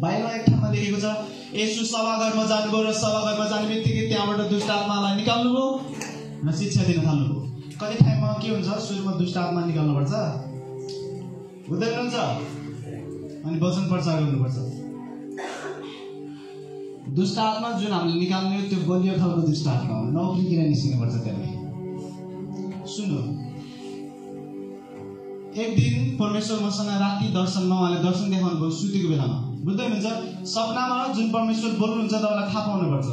बाइबलमा एक ठाउँमा लेखेको छ येशू सभाघरमा जानुभयो र सभाघरमा जाने बित्तिकै त्यहाँबाट दुष्ट आत्मालाई निकाल्नुभयो र शिक्षा दिन थाल्नुभयो। कति ठाउँमा के हुन्छ, सुरुमा दुष्ट आत्मा निकाल्नुपर्छ, हुँदैन हुन्छ, अनि वचन प्रचार गर्नुपर्छ। दुष्ट आत्मा जुन हामीले निकाल्ने त्यो बलियो खालको दुष्ट आत्मा हो, नौकरीतिर निस्किनुपर्छ त्यसलाई। सुन्नु, एक दिन परमेश्वर मसँग राति दर्शनमा उहाँले दर्शन देखाउनु भयो सुतेको बेलामा, बुझ्दै हुनुहुन्छ। सपनामा जुन परमेश्वर बोल्नुहुन्छ तपाईँलाई थाहा पाउनुपर्छ।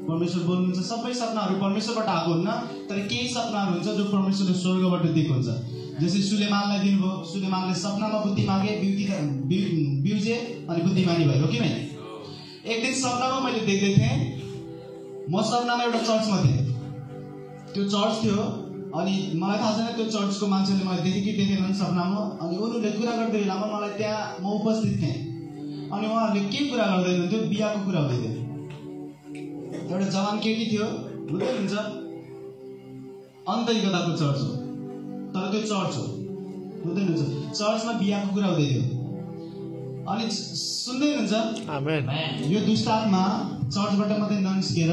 परमेश्वर बोल्नुहुन्छ, सबै सपनाहरू परमेश्वरबाट आएको हुन्न, तर केही सपनाहरू हुन्छ जो परमेश्वरले स्वर्गबाट दिएको हुन्छ। जस्तै सुलेमानलाई दिनुभयो, सुलेमानले सपनामा बुद्धि मागे, बिउजे अनि बुद्धिमानी भयो कि नहीं। एक दिन सपनामा मैले देख्दै थिएँ, म सपनामा एउटा चर्चमा थिएँ, त्यो चर्च थियो, अनि मलाई थाहा छैन त्यो चर्चको मान्छेले मलाई देखेँ कि देखेनन् सपनामा। अनि उनीहरूले कुरा गर्दै बेलामा मलाई त्यहाँ म उपस्थित थिएँ, अनि उहाँहरूले के कुरा गर्दै हुनुहुन्थ्यो, बिहाको कुरा हुँदै थियो। एउटा जवान केटी थियो, बुझ्दै हुन्छ, अन्तैगताको चर्च हो, तर त्यो चर्च हो, बुझ्दै हुन्छ, चर्चमा बिहाको कुरा हुँदै थियो। अनि सुन्दै हुनुहुन्छ, आमेन। यो दुष्ट आत्मा चर्चबाट मात्रै ननिस्केर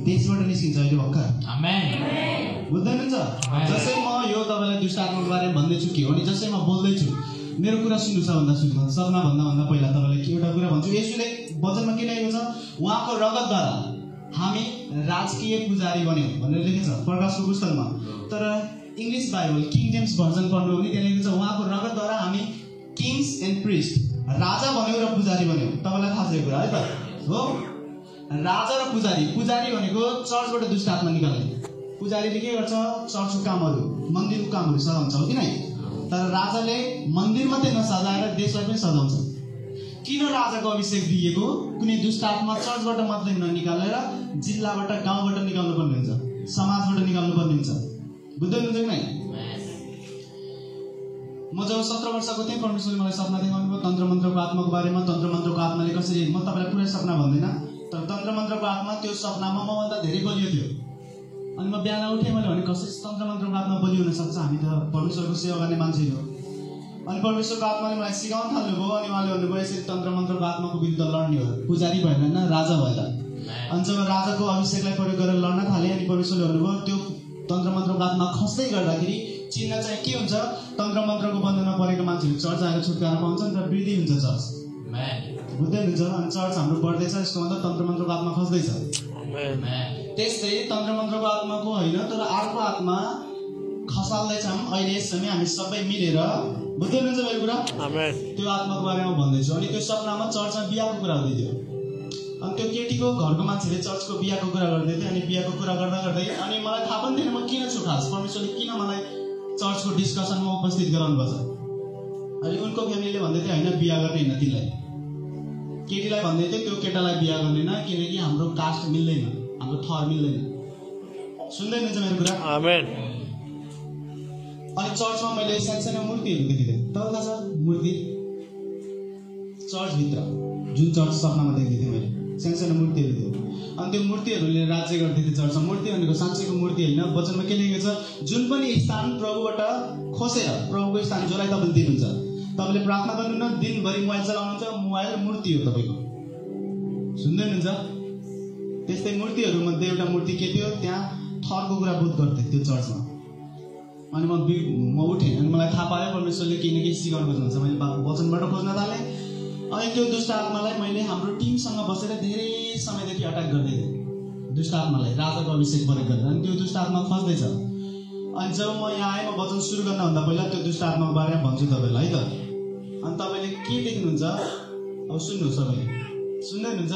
देशबाट निस्किन्छ अहिले भर्खर, आमेन, बुझ्दै हुनुहुन्छ। जसै म यो तपाईँलाई दुष्ट आत्माको बारेमा भन्दैछु के हो, अनि जसै म बोल्दैछु मेरो कुरा सुन्नु छ भन्दा सुन्नु, सपना भन्दा पहिला तपाईँलाई एउटा कुरा भन्छु। येशूले वचनमा के लेखेको छ, उहाँको रगतद्वारा हामी राजकीय पुजारी बन्यौँ भनेर लेखेको छ प्रकाशको पुस्तकमा। तर English Bible king James version पढ्नु हो भने त्यहाँ लेखेको छ उहाँको रगतद्वारा हामी किङ्स एन्ड प्रिस्ट, राजा बन्यौँ र पुजारी बन्यौँ। तपाईँलाई थाहा छ यो कुरा है त हो। राजा र पुजारी, पुजारी भनेको चर्चबाट दुष्ट आत्मा निकाल्ने। पुजारीले के गर्छ, चर्चको कामहरू, मन्दिरको कामहरू सजाउँछ हो कि नै। तर राजाले मन्दिर मात्रै नसजाएर देशलाई पनि सजाउँछ। किन राजाको अभिषेक दिएको, कुनै दुष्ट आत्मा चर्चबाट मात्रै ननिकालेर जिल्लाबाट, गाउँबाट निकाल्नु पर्ने हुन्छ, समाजबाट निकाल्नु पर्ने हुन्छ, बुझ्दै हुनुहुन्छ कि नै। म जब 17 वर्षको थिएँ, परमेश्वरले मलाई सपना देखाउनु भयो तन्त्र मन्त्रको आत्माको बारेमा। तन्त्र मन्त्रको आत्माले कसरी, म तपाईँलाई पुरै सपना भन्दैन, तर तन्त्र मन्त्रको आत्मा त्यो सपनामा मभन्दा धेरै बलियो थियो। अनि म बिहान उठेँ, मैले भने कसरी तन्त्र मन्त्रको आत्मा बलियो हुन सक्छ, हामी त परमेश्वरको सेवा गर्ने मान्छेहरू हो। अनि परमेश्वरको आत्माले मलाई सिकाउन थाल्नुभयो, अनि उहाँले भन्नुभयो यसरी तन्त्र मन्त्रको आत्माको विरुद्ध लड्ने हो, पुजारी भएर होइन, राजा भएर। अनि जब राजाको अभिषेकलाई प्रयोग गरेर लड्न थालेँ, अनि परमेश्वरले भन्नुभयो त्यो तन्त्र मन्त्रको आत्मा खस्दै गर्दाखेरि चिन्ह चाहिँ के हुन्छ, तन्त्र मन्त्रको बन्धनमा परेको मान्छेहरू चर्च आएर छुटकारा पाउँछन् र वृद्धि हुन्छ चर्च, बुझ्दै हुनुहुन्छ। अनि चर्च हाम्रो बढ्दैछ, यसको मतलब तन्त्र मन्त्रको आत्मा खस्दैछ। त्यस्तै तन्त्र मन्त्रको आत्माको होइन, तर अर्को आत्मा खसाल्दैछौँ अहिले यस समय हामी सबै मिलेर, बुझ्दै हुनुहुन्छ मेरो कुरा। त्यो आत्माको बारेमा भन्दैछु। अनि त्यो सपनामा चर्चमा बिहाको कुरा हुँदै थियो, अनि त्यो केटीको घरको मान्छेले चर्चको बिहाको कुरा गर्दै थियो। अनि बिहाको कुरा गर्दा गर्दै अनि मलाई थाहा पनि थिएन म किन छु खास, परमेश्वरले किन मलाई चर्चको डिस्कसनमा उपस्थित गराउनुपर्छ। अनि उनको फ्यामिलीले भन्दै थियो होइन बिहा गर्ने होइन, तिमीलाई केटीलाई भन्दै थियो त्यो केटालाई बिहा गर्दैन, किनकि हाम्रो कास्ट मिल्दैन, हाम्रो थर मिल्दैन। सुन्दै हुनुहुन्छ मेरो कुरा, आमेन। अनि चर्चमा मैले सानो मूर्तिहरू देखेको थिएँ, तपाईँलाई थाहा छ मूर्ति, चर्चभित्र जुन चर्च सपनामा देखेको थिएँ मैले, सानो मूर्तिहरू थियो। अनि त्यो मूर्तिहरूले राज्य गर्दै थियो चर्चमा। मूर्ति भनेको साँच्चैको मूर्ति होइन, वचनमा के लेखेको छ, जुन पनि स्थान प्रभुबाट खोसेर, प्रभुको स्थान जसलाई तपाईँले दिनुहुन्छ, तपाईँले प्रार्थना गर्नुहुन्न, दिनभरि मोबाइल चलाउनुहुन्छ, मोबाइल मूर्ति हो तपाईँको, सुन्दै हुनुहुन्छ। त्यस्तै मूर्तिहरूमध्ये एउटा मूर्ति के थियो, त्यहाँ थरको कुरा बोध गर्थ्यो त्यो चर्चमा। अनि म उठेँ, अनि मलाई थाहा पायो परमेश्वरले केही न केही सिकाउनु खोज्नुहुन्छ। मैले वचनबाट खोज्न थालेँ। अनि त्यो दुष्ट आत्मालाई मैले हाम्रो टिमसँग बसेर धेरै समयदेखि अट्याक गर्दै थिएँ, दुष्ट आत्मालाई राजाको अभिषेक प्रयोग गरेर। अनि त्यो दुष्ट आत्मा खस्दैछ। अनि जब म यहाँ आएँ, म वचन सुरु गर्नुभन्दा पहिला त्यो दुष्ट आत्माको बारेमा भन्छु तपाईँलाई है त। अनि तपाईँले के देख्नुहुन्छ, अब सुन्नुहोस्, सबैले सुन्दै हुनुहुन्छ,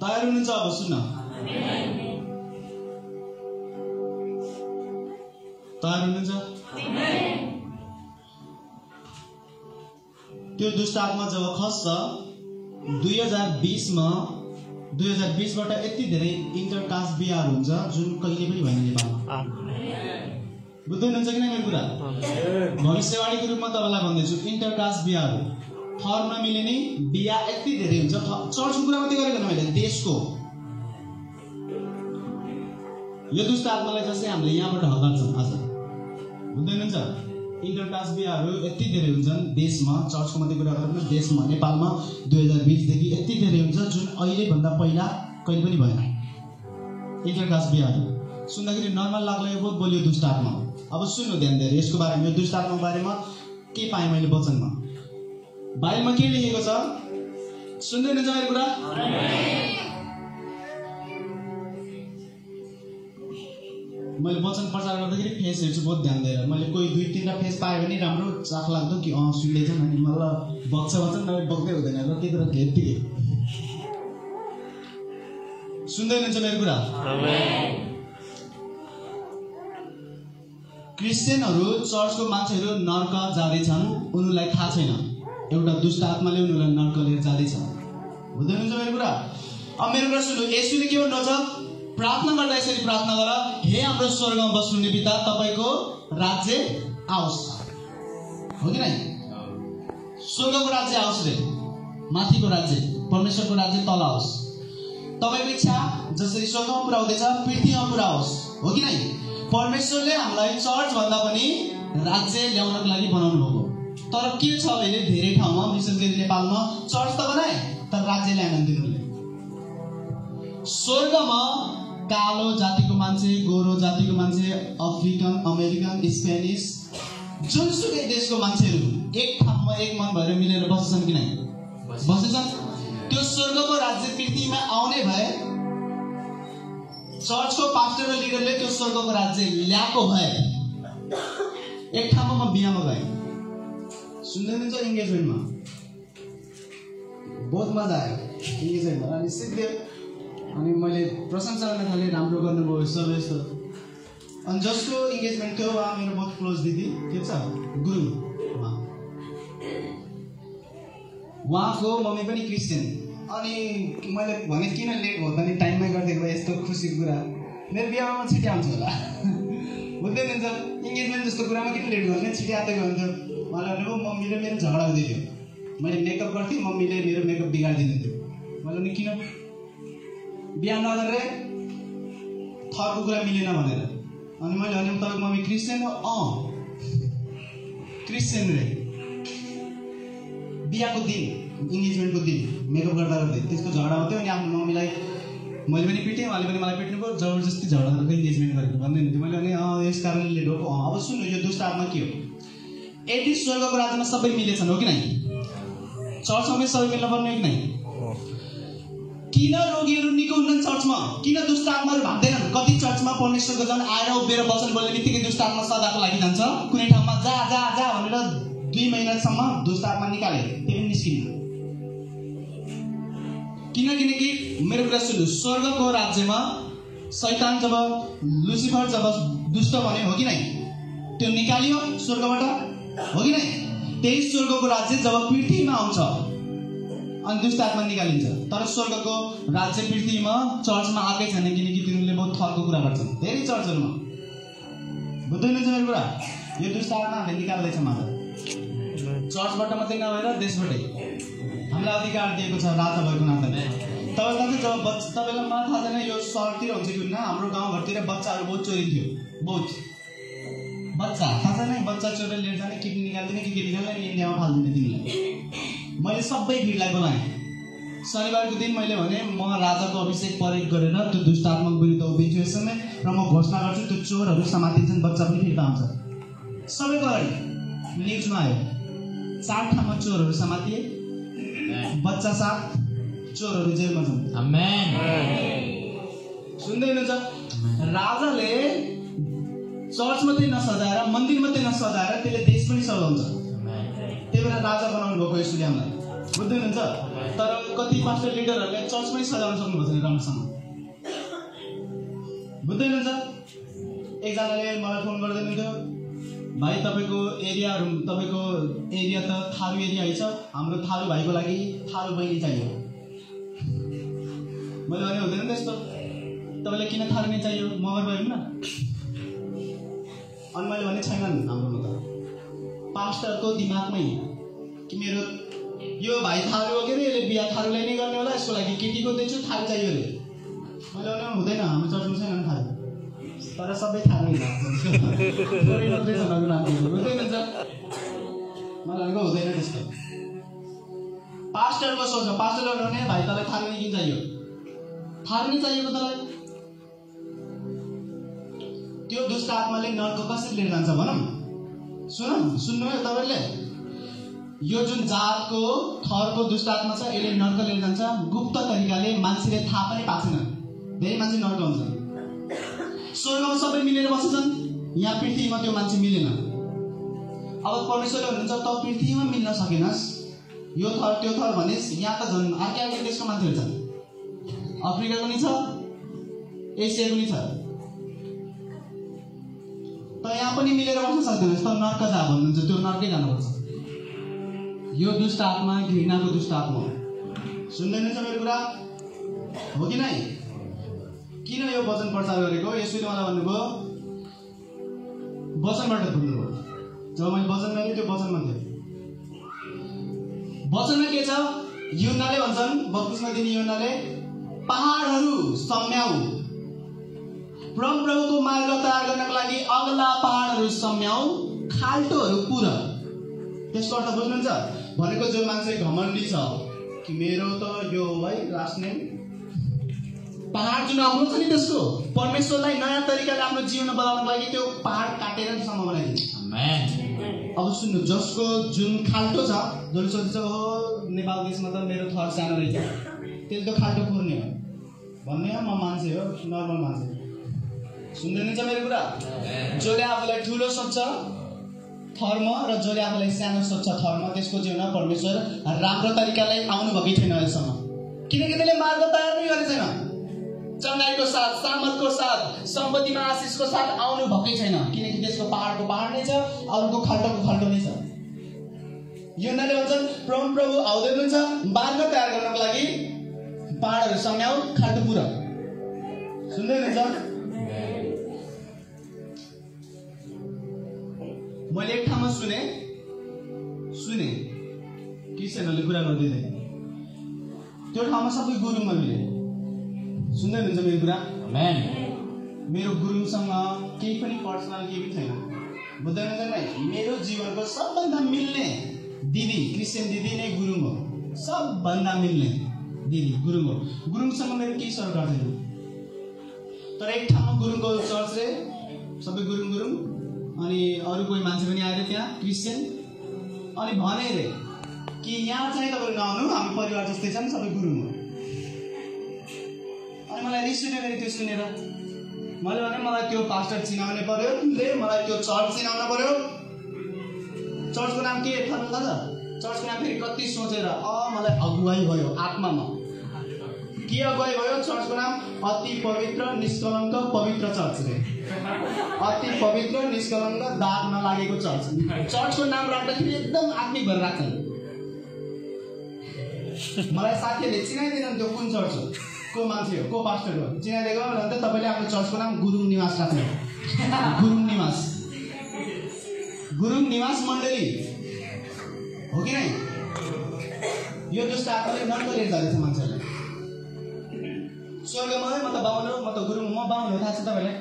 तयार हुनुहुन्छ, अब सुन्न, तयार हुनुहुन्छ। त्यो दुष्ट आत्मा जब खस्छ 2020बाट यति धेरै इन्टरकास्ट बिहाहरू हुन्छ जुन कहिले पनि भएन नेपालमा, बुझ्दै हुनुहुन्छ कि नै मेरो कुरा। भविष्यवाणीको रूपमा तपाईँलाई भन्दैछु, इन्टरकास्ट बिहाहरू, थर नमिल्ने बिहा यति धेरै हुन्छ। चर्चको कुरा मात्रै गरेको मैले, देशको यो दुष्ट आत्मालाई जस्तै हामीले यहाँबाट हकाल्छौँ आज, बुझ्दै हुनुहुन्छ। इन्टरकास्ट बिहाहरू यति धेरै हुन्छन् देशमा, चर्चको मात्रै कुरा गर्नु, देशमा नेपालमा 2020 देखि यति धेरै हुन्छ जुन अहिले भन्दा पहिला कहिले पनि भएन। इन्टरकास्ट बिहाहरू सुन्दाखेरि नर्मल लाग्ला, यो बहुत बलियो दुष्ट आत्मा हो। अब सुन्नु ध्यान दिएर यसको बारेमा, यो दुष्ट आत्माको बारेमा के पाएँ मैले वचनमा, बाइबलमा के लेखेको छ सुन्दै हुनुहुन्छ मेरो कुरा? मैले वचन प्रचार गर्दाखेरि फेस हेर्छु बहुत ध्यान दिएर। मैले कोही 2-3 फेस पाएँ भने राम्रो चाख लाग्दो कि सुन्दैछन् अनि मलाई बग्छ भन्छन्, नभए बग्दै हुँदैन र के कुरा यत्तिकै। सुन्दै हुनुहुन्छ मेरो कुरा? क्रिस्चियनहरू, चर्चको मान्छेहरू नर्क जाँदैछन्, उनीहरूलाई थाहा छैन। एउटा दुष्ट आत्माले उनीहरूलाई नर्क लिएर जाँदैछ। बुझ्दै हुनुहुन्छ मेरो कुरा? अब मेरो कुरा सुन्नु, येशूले के भन्नुहुन्छ? प्रार्थना गर्दा यसरी प्रार्थना गर, हे हाम्रो स्वर्गमा बस्नुहुने पिता, तपाईँको राज्य आओस्। हो कि नै? स्वर्गको राज्य आओस् रे, माथिको राज्य, परमेश्वरको राज्य तल आओस्। तपाईँको इच्छा जसरी स्वर्गमा पुरा हुँदैछ पृथ्वीमा पुरा होस्। हो कि नै? परमेश्वरले हामीलाई चर्च भन्दा पनि राज्य ल्याउनको लागि बनाउनु भएको। तर के छ भने धेरै ठाउँमा, विशेष गरी नेपालमा चर्च त बनाए तर राज्य ल्याएनन् तिनीहरूले। स्वर्गमा कालो जातिको मान्छे, गोरो जातिको मान्छे, अफ्रिकन, अमेरिकन, स्पेनिस, जुनसुकै देशको मान्छेहरू एक ठाउँमा एक मन भएर मिलेर बस्छन् कि नै? बस्छन्। त्यो स्वर्गको राज्य पृथ्वीमा आउने भए चर्चको पास्टर र लिडरले त्यो स्वर्गको राज्य ल्याएको भए एक ठाउँमा म बिहामा गएँ। सुन्दै हुनुहुन्छ? इन्गेजमेन्टमा बहुत मजा आयो इन्गेजमेन्टमा। अनि सिक्दै अनि मैले प्रशंसा गर्न थालेँ, राम्रो गर्नुभयो सबै यस्तो। अनि जसको इन्गेजमेन्ट थियो उहाँ मेरो बहुत क्लोज दिदी के छ गुरु, उहाँको मम्मी पनि क्रिस्चियन। अनि मैले भने किन लेट भयो त नि, टाइममै गरिदिएको भए यस्तो खुसीको कुरा मेरो बिहामा छिटो आउँछ होला। बुझ्दै हुनुहुन्छ? इन्गेजमेन्ट जस्तो कुरामा किन लेट गर्ने, छिटो आएको हुन्थ्यो। मलाई भनेको मम्मीले मेरो झगडा हुँदै थियो, मैले मेकअप गर्थेँ, मम्मीले मेरो मेकअप बिगारिदिनुहुन्थ्यो। मैले भने किन बिहा नगरेर थरको कुरा मिलेन भनेर। अनि मैले भने तपाईँको मम्मी क्रिस्चियन हो? क्रिस्चियन रे। बिहाको दिन, इन्गेजमेन्टको दिन मेकअप गर्दा गर्दै त्यसको झगडा हुन्थ्यो। अनि आफ्नो मम्मीलाई मैले पनि पिटेँ, उहाँले पनि मलाई पिट्नु पऱ्यो, जबरजस्ती झगडा गरेर इन्गेजमेन्ट गरेको भन्दै हुन्थ्यो। मैले भने यस कारणले लेट भएको। अब सुन्नु, यो दुष्ट आत्मा के हो? यदि स्वर्गको राज्यमा सबै मिलेछन्, हो कि नै? चर्चमा पनि सबै मिल्न पर्ने हो कि नै? किन रोगीहरू निको हुन्छन् चर्चमा? किन दुष्ट आत्माहरू भाग्दैनन्? कति चर्चमा परमेश्वरको जन आएर उभिएर वचन बोल्ने बित्तिकै दुष्ट आत्मा सदाको लागि जान्छ। कुनै ठाउँमा जा जा जा भनेर 2 महिनासम्म दुष्ट आत्मा निकाले, त्यो पनि निस्किन्न। किनकि मेरो कुरा सुन्नु, स्वर्गको राज्यमा शैतान जब लुसिफर जब दुष्ट भन्यो, हो कि नै? त्यो निकालियो स्वर्गबाट, हो कि नै? त्यही स्वर्गको राज्य जब पृथ्वीमा आउँछ अनि दुष्ट आत्मा निकालिन्छ। तर स्वर्गको राज्य पृथ्वीमा चर्चमा आएकै छैन, किनकि तिनीहरूले बहुत थरको कुरा गर्छन् धेरै चर्चहरूमा। बुझ्दै हुनुहुन्छ मेरो कुरा? यो दुष्ट आत्मा हामीले निकाल्दैछ मात्र, चर्चबाट मात्रै नभएर देशबाटै। हामीलाई अधिकार दिएको छ राजा भएको नाताले। तपाईँलाई जब तपाईँलाई मलाई थाहा छैन यो सहरतिर हुन्छ कि हुन्न, हाम्रो गाउँघरतिर बच्चाहरू बहुत चोरिन्थ्यो, बहुत बच्चा थाहा छैन, बच्चा चोरेर लिएर जाने, के निकाल्दिने के निकाल्ने, इन्डियामा फालिदिने तिमीलाई। मैले सबै भिडलाई बोलाएँ। शनिबारको दिन मैले भने म राजाको अभिषेक परेड गरेर त्यो दुष्ट आत्माको विरुद्ध उभिन्छु यस समय, र म घोषणा गर्छु त्यो चोरहरू समातिन्छन्, बच्चा पनि फिर्ता आउँछ। सबैको अगाडि न्युजमा आयो, 4 ठाउँमा चोरहरू समातिए, बच्चा 7, चोरहरू जेलमा छन्। आमेन। सुन्दै हुनुहुन्छ? राजाले चर्च मात्रै नसजाएर, मन्दिर मात्रै नसजाएर त्यसले देश पनि सजाउँछ। त्यही भएर राजा बनाउनु भएको यसुले हामीलाई। बुझ्दै हुनुहुन्छ? तर कति पास्टर लिडरहरूले चर्च पनि सजाउन सक्नुभएको छैन राम्रोसँग। बुझ्दै हुनुहुन्छ? एकजनाले मलाई फोन गर्दै हुन्थ्यो, भाइ तपाईँको एरिया त थारू एरिया है छ, हाम्रो थारू भाइको लागि थारू बहिनी चाहियो। मैले भने हुँदैन त्यस्तो, तपाईँलाई किन थारू नै चाहियो, मगर भयो न। अनि मैले भने छैनन् हाम्रोमा त पास्टरको दिमागमै कि मेरो यो भाइ थारू हो के अरे, यसले बिहा थारूलाई नै गर्ने होला, यसको लागि केटी खोज्दैछु, थारू चाहियो अरे। मैले भने हुँदैन, हाम्रो चर्चमा छैन थारू। तर सबै थाहा नै मात्रै छ हुँदैन मलाई हुँदैन त्यस्तो। पास्टरको सोच हो, पास्टरले भने भाइ तँलाई थाहा नै किन चाहियो, थाहा नै चाहिएको तँलाई। त्यो दुष्ट आत्माले नर्क कसरी लिएर जान्छ भनौँ, सुन्नु है तपाईँले। यो जुन जातको थरको दुष्ट आत्मा छ यसले नर्क लिएर जान्छ गुप्त तरिकाले, मान्छेले थाहा पनि पाएको छैन। धेरै मान्छे नर्क हुन्छ। स्वर्गमा सबै मिलेर बसेछन्, यहाँ पृथ्वीमा त्यो मान्छे मिलेन। अब परमेश्वरले हुनुहुन्छ त पृथ्वीमा मिल्न सकेनस्, यो थर त्यो थर भनेस्, यहाँ त झन् अर्कै देशको मान्छेहरू छन्, अफ्रिकाको नि छ, एसियाको नि छ, त यहाँ पनि मिलेर बस्न सक्दैनस्, त नर्क जा भन्नुहुन्छ, त्यो नर्कै जानुपर्छ। यो दुष्ट आत्मा घृणाको दुष्ट आत्मा हो। सुन्दैनछ मेरो कुरा हो कि नै? किन यो वचन प्रचार गरेको? यसैले मलाई भन्नुभयो वचनबाट भन्नुभयो। जब मैले वचन गरेँ त्यो वचनमा थियो, वचनमा के छ? यूहन्नाले भन्छन्, बप्तिस्मा दिने यूहन्नाले पहाडहरू सम्याऊ, प्रभुको मार्ग तयार गर्नको लागि अग्ला पहाडहरू सम्याऊ, खाल्टोहरू पुर। त्यसको अर्थ बुझ्नुहुन्छ? भनेको जो मान्छे घमण्डी छ कि मेरो त यो है लास्ट नेम, पहाड जुन अग्लो छ नि त्यसको परमेश्वरलाई नयाँ तरिकाले आफ्नो जीवन बनाउनको लागि त्यो पहाड काटेर सम्म बनाइदिन्छ। अब सुन्नु, जसको जुन खाल्टो छ, जसले सोध्छ हो नेपाल देशमा त मेरो थर सानो रहेछ, त्यसले त खाल्टो पुर्ने हो भन्ने हो। म मान्छे हो, नर्मल मान्छे। सुन्दैनछ मेरो कुरा? जसले आफूलाई ठुलो सोच्छ थर्म र जसले आफूलाई सानो सोच्छ थर्म, त्यसको जीवनमा परमेश्वर राम्रो तरिकाले आउनु भएकै छैन अहिलेसम्म। किनकि त्यसले मार्ग तयार नै गरेको छैन, चङ्गाईको साथ, सामर्थको साथ, सम्पत्तिमा आशिषको साथ आउनु भएकै छैन। किनकि त्यसको पहाडको पहाड नै छ, अरूको खाल्टोको खाल्टो नै छ। यूहन्नाले भन्छन् प्रभु आउँदै हुनुहुन्छ, मार्ग तयार गर्नको लागि पहाडहरू सम्याऊ, खाल्टो पुर। सुन्दै हुनुहुन्छ? मैले एक ठाउँमा सुने क्रिस्चियनहरूले कुरा गर्दै थिए, त्यो ठाउँमा सबै गुरुङमा मिले। सुन्दै हुनुहुन्छ मेरो कुरा? मेरो गुरुङसँग केही पनि पर्सनल केही पनि छैन, बुझ्दैन नै। मेरो जीवनको सबभन्दा मिल्ने दिदी, क्रिस्चियन दिदी नै गुरुङ हो, सबभन्दा मिल्ने दिदी गुरुङ हो। गुरुङसँग मेरो केही सरकार छैन। तर एक ठाउँमा गुरुङको चर्च रे, सबै गुरुङ अनि अरू कोही मान्छे पनि आएर त्यहाँ क्रिस्चियन, अनि भने रे कि यहाँ चाहिँ तपाईँहरू नआउनु, हामी परिवार जस्तै छन्, सबै गुरुङ हो। अनि मलाई रिस उठ्यो फेरि त्यो सुनेर। मैले भने मलाई त्यो पास्टर चिनाउनु पर्यो, मलाई त्यो चर्च चिनाउनु पर्यो। चर्चको नाम के थाहा छ? चर्चको नाम फेरि कति सोचेर मलाई अगुवाई भयो आत्मामा। के अगुवाई भयो? चर्चको नाम अति पवित्र निष्कलङ्क पवित्र चर्च रे, अति पवित्र निष्कलङ्क दाग नलागेको चर्च। चर्चको नाम राख्दाखेरि एकदम आत्मिक भएर राख्छन्। मलाई साथीहरूले चिनाइदिएन त्यो कुन चर्च हो, को मान्छे हो, को पास्टर हो। चिनाइदिएको भने तपाईँले आफ्नो चर्चको नाम गुरुङ निवास राख्नु। गुरुङ निवास मण्डली हो कि नै? यो दुष्ट आत्माले नर्क लिएर जाँदैछ मान्छेलाई। स्वर्गमा म त बाहुन हो, म त गुरुङ, म बाहुन हो, थाहा छ तपाईँलाई?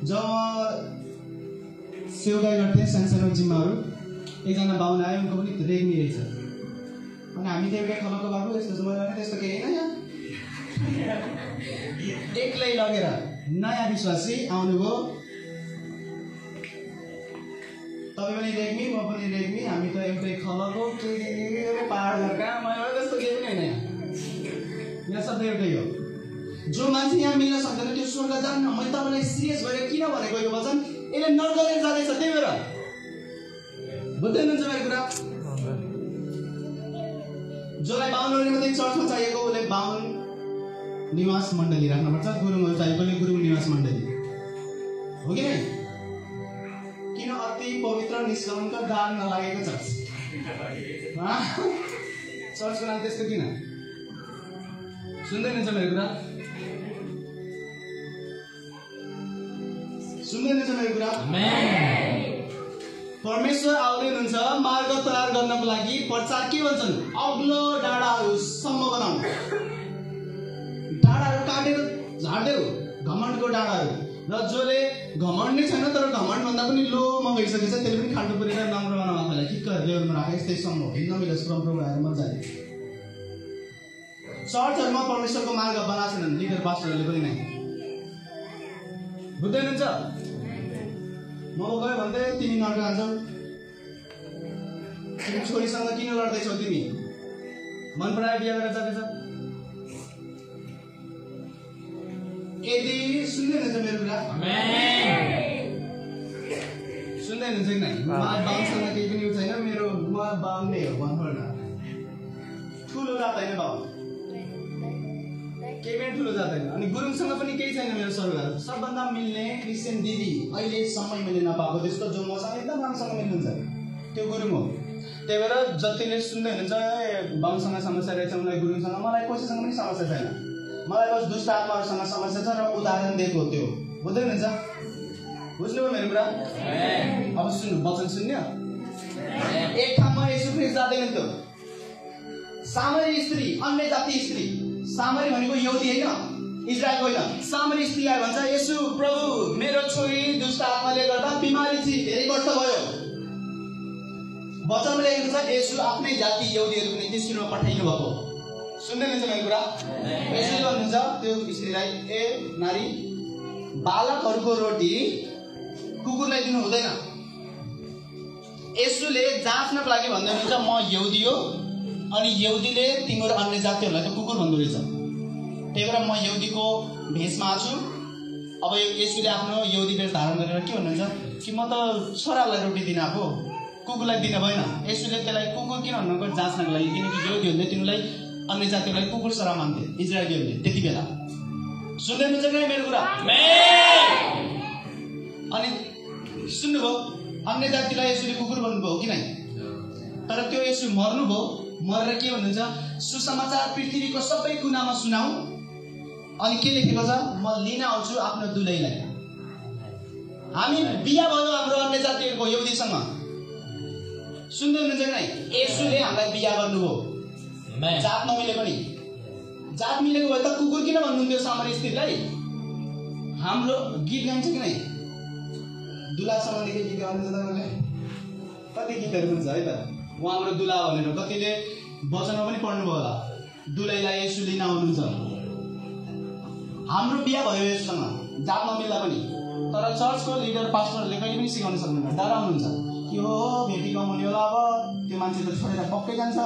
जब म सेवाई गर्थेँ सानो जिम्माहरू, एकजना बाहुन आयो, उनको पनि रेग्मी रहेछ। अनि हामी त एउटै खलको भएको, यस्तो मैले त्यस्तो केही होइन। एक्लै लगेर नयाँ विश्वासी आउनुभयो, तपाईँ पनि रेग्मी, म पनि रेग्मी, हामी त एउटै खलको, के पाहाडमा कहाँ, मैले त्यस्तो केही पनि होइन। यहाँ सबै एउटै हो। जो मान्छे यहाँ मिल्न सक्दैन त्यो स्वर्ग जान्न। मैले तपाईँलाई सिरियस भएर किन भनेको यो वचन? यसले नर्क लिएर जाँदैछ, त्यही भएर। बुझ्दै हुनुहुन्छ मेरो कुरा? जसलाई बाहुनहरू मात्रै चर्चमा चाहिएको उसले बाहुन निवास मण्डली राख्नुपर्छ, गुरुङहरू चाहिएकोले गुरुङ निवास मण्डली हो कि नै? किन अति पवित्र निष्कलङ्क दाग नलागेको चर्च? चर्चको नाम त्यस्तो किन? सुन्दैनछ मेरो कुरा? सुन्दैनछ मेरो कुरा? परमेश्वर आउँदै हुनुहुन्छ मार्ग तयार गर्नको लागि। प्रचार के भन्छन्? अग्लो डाँडाहरू सम्म बनाउनु, डाँडाहरू काटेर झाड्देऊ घमण्डको डाँडाहरू। र जसले घमण्ड नै छैन तर घमण्ड भन्दा पनि लोमा गइसकेछ त्यसले पनि खाल्टो पुरेर राम्रो बनाउन आफैलाई ठिक्क लेभलमा राखे यस्तै सम्म हिँड्न मिलोस् परमप्रभु आएर मजाले। चर्चहरूमा परमेश्वरको मार्ग बनाएको छैनन् लिडर पास्टरहरूले पनि नै बुझ्दै हुनुहुन्छ। म गयो भन्दै तिमी नर्क जान्छौ, तिमी छोरीसँग किन लड्दैछौ, तिमी मन परायो बिहा गरेर जाँदैछ। यदि सुन्दै हुनुहुन्छ मेरो कुरा, सुन्दै हुनुहुन्छ कि नै? बाबुसँग केही पनि छैन, मेरो बाबु नै हो भन्नु न, ठुलो जात होइन बाबु, केही पनि ठुलो जात होइन। अनि गुरुङसँग पनि केही छैन मेरो सरुवा। सबभन्दा मिल्ने क्रिस्चियन दिदी अहिलेसम्म मैले नपाएको त्यस्तो जो मसँग एकदम राम्रोसँग मिल्नुहुन्छ त्यो गुरुङ हो। त्यही भएर जतिले सुन्दै हुनुहुन्छ बाबुसँग समस्या रहेछ उनलाई गुरुङसँग, मलाई कसैसँग पनि समस्या छैन। मलाई बस दुष्ट आत्माहरूसँग समस्या छ र उदाहरण दिएको हो त्यो। बुझ्दै हुनुहुन्छ? बुझ्नुभयो मेरो कुरा? अब सुन्नु, वचन सुन्यो। एक ठाउँमा यसो ख्रिस्ट जाँदै हुन्थ्यो, सामरी स्त्री, अन्य जाति स्त्री। सामरी भनेको यहुदी होइन, इजरायलको होइन। सामरी स्त्रीलाई भन्छ यसु प्रभु मेरो छोरी दुष्ट आत्माले गर्दा बिमारी थिए, धेरै वर्ष भयो। वचनमा लेखेको छ यसु आफ्नै जाति यहुदीहरूको निम्ति शिरमा पठाइनु भएको। सुन्दै हुनुहुन्छ मेरो कुरा? यसले भन्नुहुन्छ त्यो स्त्रीलाई, ए नारी बालकहरूको रोटी कुकुरलाई दिनु हुँदैन। यसुले जाँच्नको लागि भन्दै हुनुहुन्छ म यहुदी हो अनि यहुदीले तिम्रो अन्य जातिहरूलाई त कुकुर भन्दो रहेछ, त्यही भएर म यहुदीको भेषमा छु। अब यसुले आफ्नो यहुदी भेष धारण गरेर के भन्नुहुन्छ कि म त छोरालाई रोटी दिन आएको, कुकुरलाई दिन भएन। यसुले त्यसलाई कुकुर किन भन्नुको जाँच्नको लागि, किनकि यहुदीहरूले तिनीलाई अन्य जातिहरूलाई कुकुर सरा मान्थे इजरायलीहरूले त्यति बेला। सुन्दै हुनुहुन्छ कि मेरो कुरा? अनि सुन्नुभयो, अन्य जातिलाई यसुले कुकुर भन्नुभयो कि नै? तर त्यो यसु मर्नुभयो, मरेर के भन्नुहुन्छ सुसमाचार पृथ्वीको सबै कुनामा सुनाऊ। अनि के लेखेको छ म लिन आउँछु आफ्नो दुलैलाई। हामी बिहा भयो हाम्रो अन्य जातिहरूको यहुदीसँग। सुन्दै हुनुहुन्छ कि नै? यसुले हामीलाई बिहा गर्नुभयो, जात नमिले पनि। जात मिलेको भए त कुकुर किन भन्नुहुन्थ्यो सामरी स्त्रीलाई? हाम्रो गीत गाइन्छ कि नै? दुला सम्बन्धीको गीत गाउनुहुन्छ तपाईँले? कति गीतहरू हुन्छ है त उहाँ हाम्रो दुला भनेर। कतिले वचनमा पनि पढ्नुभयो होला, दुलैलाई यसु लिन आउनुहुन्छ। हाम्रो बिहा भयो यससँग, जात नमिल्दा पनि। तर चर्चको लिडर पास्टरहरूले कहिले पनि सिकाउन सक्नुहुन्न, डराउनुहुन्छ कि हो भेटी कमाउने होला, अब त्यो मान्छे त छोडेर पक्कै जान्छ।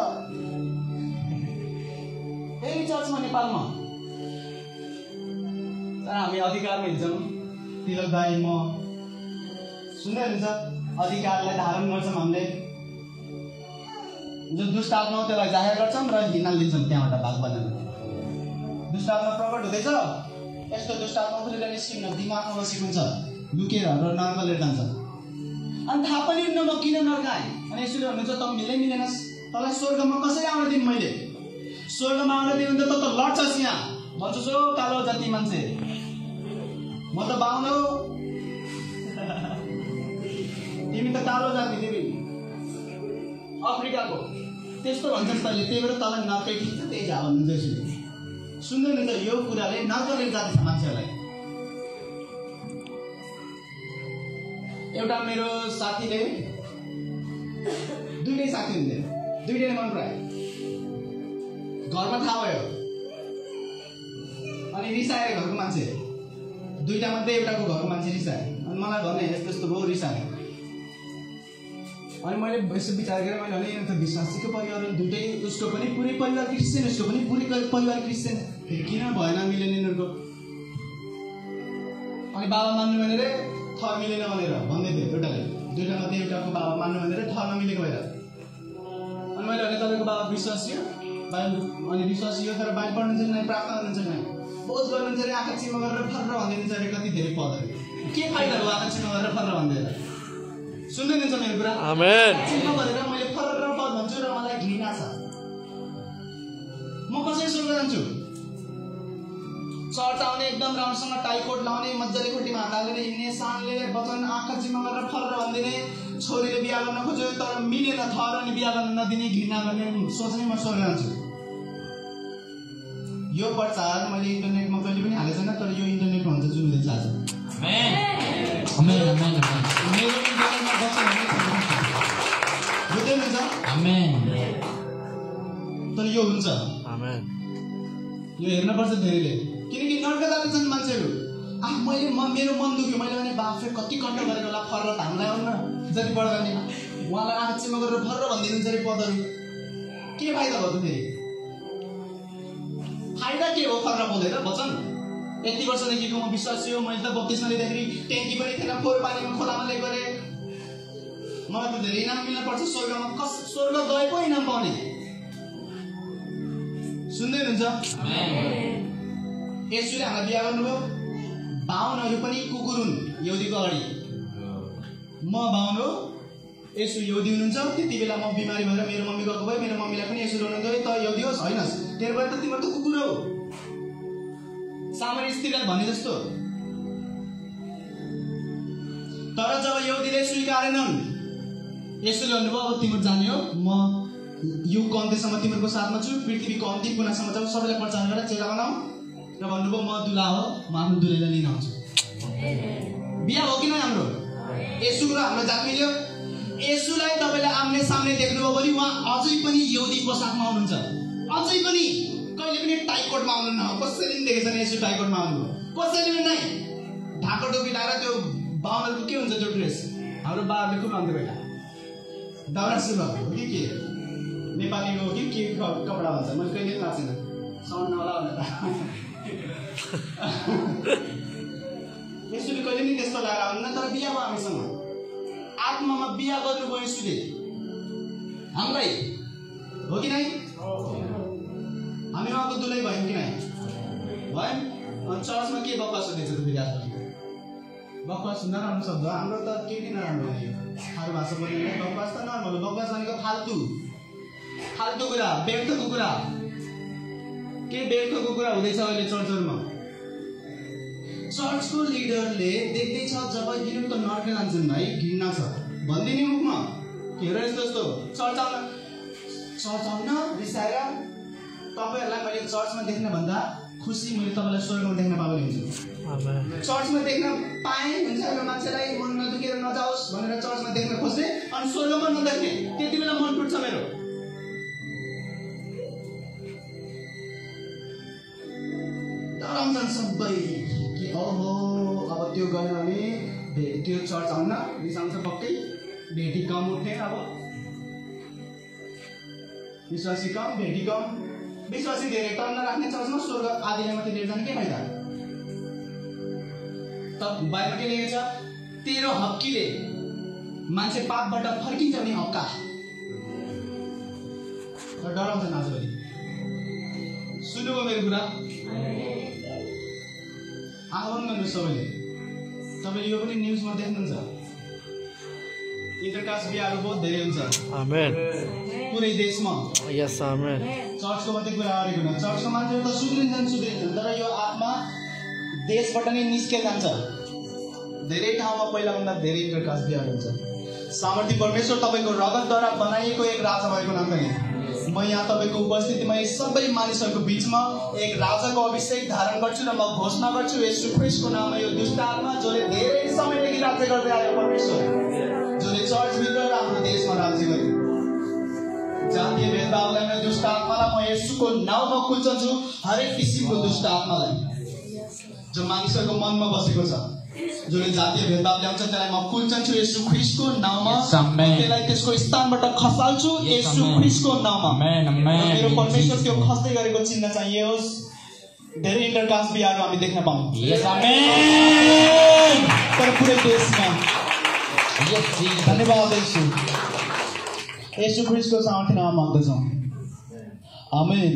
त्यही चर्चमा नेपालमा तर हामी अधिकारमा हिँड्छौँ। तिलक दाई म सुन्दै हुनुहुन्छ, अधिकारलाई धारण गर्छौँ हामीले। जो दुष्ट आत्मा त्यसलाई जाहेर गर्छौँ र हिँड्न लिन्छौँ त्यहाँबाट भाग बनाएर। दुष्ट आत्मा प्रकट हुँदैछ, यस्तो दुष्ट आत्मा फेरि निस्किन्न, दिमागमा बसेको हुन्छ, लुकेर र नर्क लिएर जान्छ। अनि थाहा पनि हुन्न म किन नर्क आएँ। अनि यसोले भन्नुहुन्छ त मिल्दै मिलेनस्, तँलाई स्वर्गमा कसरी आउन दिउँ मैले? स्वर्गमा आउन दिउँ त लड्छस् यहाँ भन्छु सो कालो जाति मान्छे, म त बाहुन हो, तिमी त कालो जाति, तिमी अफ्रिकाको त्यस्तो भन्छस् तैँले, त्यही भएर तँलाई नर्कै ठिक छ, त्यही जा भन्नुहुन्छ यसोले। सुन्दै हुनुहुन्छ? यो कुराले नर्कले जाँदैछ मान्छेहरूलाई। एउटा मेरो साथीले, दुईटै साथी हुन्थ्यो, दुईटै मन परायो। घरमा थाहा भयो अनि रिसाए घरको मान्छे, दुईटा मध्ये एउटाको घरको मान्छे रिसाए। अनि मलाई भने यस्तो यस्तो भयो, रिसाए। अनि मैले यसो विचार गरेँ, मैले भने त विश्वासीको परिवार दुइटै, उसको पनि पुरै परिवार क्रिस्चियन, उसको पनि पुरै परिवार क्रिस्चियन, किन भएन मिलेन यिनीहरूको? अनि बाबा मान्नु भनेर थर मिलेन भनेर भन्दै थियो एउटाले, दुईटा मध्ये एउटाको बाबा मान्नु भनेर थर नमिलेको भएर। अनि मैले भने तपाईँको बाबा विश्वासी हो, अनि विश्वासी हो तर बाइबल पढ्नुहुन्छ कि नै, प्रार्थना गर्नुहुन्छ कि नै, बोझ गर्नुहुन्छ अरे, आँखा चिम्मा गरेर फर्र भनिदिनुहुन्छ अरे, कति धेरै पदहरू। के फाइदा हो आँखा चिम्मा गरेर फर्र भन्दैन? सुन्दै हुनुहुन्छ मेरो कुरा? आमेन। चिम्मा गरेर मैले फर्र पद भन्छु र मलाई घृणा छ। म कसरी स्वर्ग जान्छु? चर्च आउने, एकदम राम्रोसँग टाई कोट लाउने, मजाले खुट्टीमा हात हालेर हिँड्ने, सानले वचन आँखा चिम्मा गरेर फर्र भनिदिने, छोरीले बिहा गर्न खोज्यो तर मिलेन, थर अनि बिहा गर्न नदिने, घृणा गर्ने सोच्ने, म स्वर्ग जान्छु। यो प्रचार मैले इन्टरनेटमा कहिले पनि हालेको छैन, तर यो इन्टरनेटमा हुन्छ जुन हुँदैछ आज। आमेन आमेन मेरो इन्टरनेटमा बस्छ भने बुझ्दै हुन्छ। आमेन तर यो हुन्छ। आमेन। यो हेर्नुपर्छ धेरैले, किनकि नर्क जान्छन् मान्छेहरू। मेरो मन दुख्यो, मैले भने बाफे कति कन्ट गरेको होला, फर्र हामीलाई आउनु न जति पढ्दा नि उहाँलाई आँखा चिमा गरेर फर्र भनिदिनुहुन्छ अरे पदहरू। के फाइदा भयो त फेरि? फाइदा के हो फर्र बोलेर भन्छन्? यति वर्षदेखिको म विश्वासी हो, मैले त बत्तिसमा लिँदाखेरि ट्याङ्की पनि थिएन, फोहोर पानीमा खोलामा लिएर गरेँ। मलाई त धेरै इनाम मिल्न पर्छ स्वर्गमा। स्वर्ग गए पो इनाम पाउने। सुन्दै हुनुहुन्छ? यसुले हामीलाई बिहा गर्नुभयो। बाहुनहरू पनि कुकुर हुन् यहुदीको अगाडि। म बाहुन हो, यसु यहुदी हुनुहुन्छ। त्यति बेला म बिमारी भएर मेरो मम्मी गएको भए मेरो मम्मीलाई पनि यसु ल्याउनुहुन्थ्यो, त यहुदी होस् होइनस्, तेरो भएर त तिम्रो त कुकुर हो। सामान्य स्त्रीलाई भने जस्तो। तर जब यहुदीले स्वीकारेनन्, यसुले भन्नुभयो अब तिम्रो जाने हो, म युगको अन्त्यसम्म तिमीहरूको साथमा छु, पृथ्वीको अन्तिम कुनासम्म जाऊ, सबैलाई प्रचार गरेर चेला बनाऊ। र भन्नुभयो म दुला हो, म आफ्नो दुलैलाई लिन आउँछु। बिहा हो कि नै हाम्रो? यसु र हाम्रो जात मिल्यो। यसुलाई तपाईँले आम्ने सामने देख्नुभयो भने उहाँ अझै पनि यहुदी पोसाकमा आउनुहुन्छ। अझै पनि कहिले पनि टाइकोटमा आउनुहुन्न। कसैले पनि देखेको छैन यसु टाइकोटमा आउनुभयो, कसैले पनि नै। ढाको टोपी लगाएर त्यो बाहुनहरूको के हुन्छ त्यो ड्रेस, हाम्रो बाबाले खुब लाउँथ्यो पहिला। दाउरा सुरुवात हो कि के नेपालीको हो कि के कपडा भन्छ, मैले कहिले पनि लाग्छ छैन, साउन्ड नहोला भनेर। यसुले कहिले पनि त्यस्तो लगाएर आउनुहुन्न। तर बिहा भयो हामीसँग, आत्मामा बिहा गर्नुभयो यसुले हामीलाई, हो कि नै? हामी उहाँको दुलै भयौँ कि नै? भयौँ। अनि चर्चमा के बकवास हुँदैछ त फेरि आज? बकवास नराम्रो शब्द हाम्रो त के के नराम्रो हो? अरू भाषा बोल्ने बकवास त नर्मल हो। बकवास भनेको फाल्तु कुरा, व्यर्थको कुरा। के व्यर्थको कुरा हुँदैछ अहिले चर्चहरूमा? चर्चको लिडरले देख्दैछ जब यिनीहरू त नर्क जान्छन् भाइ, घृणा छ भनिदिने मुखमा। हेर यस्तो यस्तो चर्च आउन रिसाएर तपाईँहरूलाई मैले चर्चमा देख्न भन्दा खुसी मैले तपाईँलाई स्वर्गमा देख्न पाउने हुन्छु। चर्चमा देख्न पाएँ हुन्छ एउटा मान्छेलाई मन नदुखेर नजाओस् भनेर चर्चमा देख्न खोज्ने, अनि स्वर्गमा नदेख्ने, त्यति बेला मन टुट्छ मेरो। डराउँछन् सबै कि ओहो अब त्यो गयो भने त्यो चर्च आउन रिसाउँछ पक्कै, भेटी कम उठ्ने। अब विश्वासी कम, भेटी कम। विश्वासी धेरै टन्न राख्ने चर्चमा स्वर्ग आदिलाई मात्रै लिएर जाने के फाइदा? त बाइबलमा के लेखेको छ? तेरो हक्कीले मान्छे पापबाट फर्किन्छ भने हक्का। तर डराउँछन् आजभोलि। सुन्नुभयो मेरो कुरा? आह्वान गर्नुहोस् सबैले। तपाईँले यो पनि न्युजमा देख्नुहुन्छ, इन्टरकास्ट बिहाहरू बहुत धेरै हुन्छ। आमेन। पुरै देशमा। Yes amen. चर्चको मात्रै कुरा गरेको होइन, चर्चको मान्छेहरू त सुध्रिन्छन्, तर यो आत्मा देशबाट नै निस्केर जान्छ। धेरै ठाउँमा पहिलाभन्दा धेरै इन्टरकास्ट बिहाहरू हुन्छ। सामर्थ्य परमेश्वर तपाईँको रगतद्वारा बनाइएको एक राजा भएको नाताले म यहाँ तपाईँको उपस्थितिमा यी सबै मानिसहरूको बिचमा एक राजाको अभिषेक धारण गर्छु र म घोषणा गर्छु येशू ख्रीष्टको नाममा यो दुष्ट आत्मा जसले धेरै समयदेखि राज्य गर्दै आयो, परमेश्वर जसले चर्चभित्र र हाम्रो देशमा राज्य गर्यो, जातीय भेदभावलाई र दुष्ट आत्मालाई म येशूको नाउँमा कुल्चन्छु। हरेक किसिमको दुष्ट आत्मालाई जो मानिसहरूको मनमा बसेको छ, जसले जातीय भेदभाव ल्याउँछ, त्यसलाई म कुल्चन्छु येशू ख्रीष्टको नाउँमा। त्यसलाई त्यसको स्थानबाट खसाल्छु येशू ख्रीष्टको नाउँमा। मेरो परमेश्वर त्यो खस्दै गरेको चिन्ह चाहिए होस्। धेरै इन्टरकास्ट बिहाहरू हामी देख्न पाऊँ, तर पुरै देशमा। धन्यवाद येशू। येशू ख्रीष्टको सामर्थ्य नाममा माग्दछौँ, आमेन।